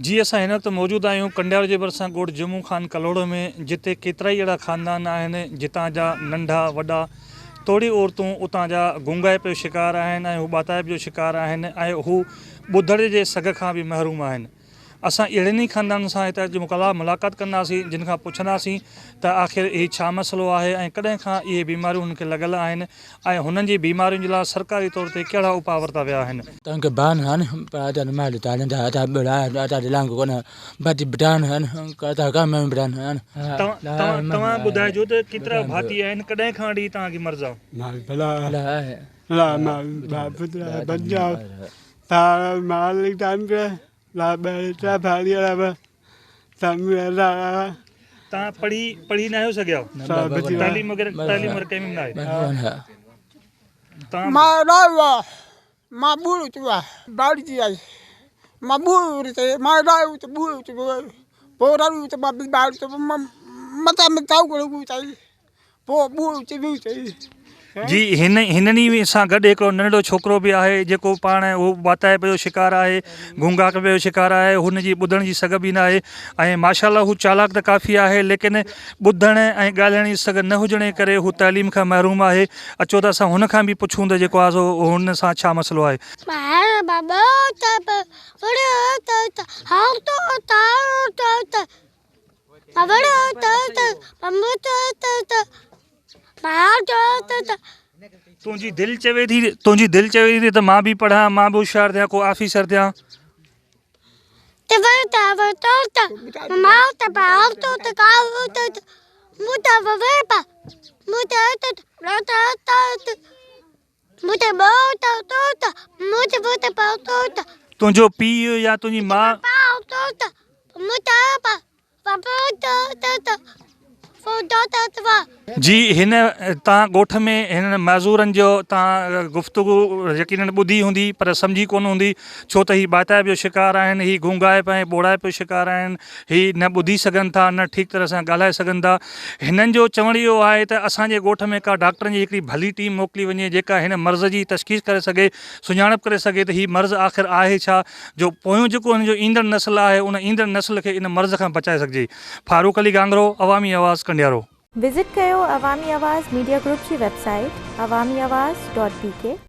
जी असां हिन वक़्तु मौजूदु आहियूं कंडियाल जे भरिसां ॻोठ जम्मू ख़ान कलोड़ो में, जिते केतिरा ई अहिड़ा ख़ानदान आहिनि जितां जा नंढा वॾा तोड़ी औरतूं उतां जा गुंगाइप जो शिकार आहिनि ऐं हू ॿाताइप जो शिकार आहिनि ऐं हू ॿुधण जे सघ खां बि महरूम आहिनि। असां अहिड़नि ई ख़ानदाननि सां हिते अॼु मुलाक़ात कंदासीं, जिन खां पुछंदासीं त आख़िर इहो छा मसइलो आहे ऐं कॾहिं खां इहे बीमारियूं हुनखे लॻल आहिनि ऐं हुननि जी बीमारियुनि जे लाइ सरकारी तौर ते कहिड़ा उपाउ वरिता विया आहिनि। तव्हां ॿुधाइजो त केतिरा भाती आहिनि, कॾहिं खां वठी तव्हांखे मर्ज़ आहे? तव्हां पढ़ी न आहियो सघिया? तालीम वग़ैरह कंहिं में न आहे? जी हिननि सां गॾु हिकिड़ो नंढो छोकिरो बि आहे जेको पाण उहो ॿाताइप जो शिकार आहे, गुंगाक जो शिकार आहे, हुनजी ॿुधण जी सघ बि न आहे ऐं माशाल्लाह हू चालाक त काफ़ी आहे, लेकिन ॿुधण ऐं ॻाल्हाइण जी सघ न हुजण जे करे हू तालीम खां महरूम आहे। अचो त असां हुन खां बि पुछूं त जेको आहे सो हुन सां छा मसइलो आहे। तुंहिंजी दिलि चवे थी त मां बि पढ़ां, मां बि होशियारु थियां, को ऑफिसर थियां। तुंहिंजो पीउ या तुंहिंजी मां जी हिन तव्हां ॻोठ में हिन मज़ूरनि जो तव्हां गुफ़्तगू यकीनन ॿुधी हूंदी पर सम्झी कोन हूंदी, छो त हीअ ॿाताइप जो शिकार आहिनि, हीअ गुंगाइप ऐं ॿोड़ाइप जो शिकार आहिनि, हीअ न ॿुधी सघनि था, न ठीकु तरह सां ॻाल्हाए सघनि था। हिननि जो चवण इहो आहे त असांजे ॻोठ में का डॉक्टरनि जी हिकिड़ी भली टीम मोकिली वञे जेका हिन मर्ज़ जी तशख़ीस करे सघे, सुञाणप करे सघे त हीअ मर्ज़ आख़िर आहे छा, जो पोयों जेको हिन जो ईंदड़ नस्ल आहे उन ईंदड़ नस्ल खे इन मर्ज़ खां बचाए सघिजे। फारूक अली गांगरो, अवामी आवाज़, कंडियारो। विज़िट कयो अवामी आवाज़ मीडिया ग्रुप जी वेबसाइट awamiawaz.pk।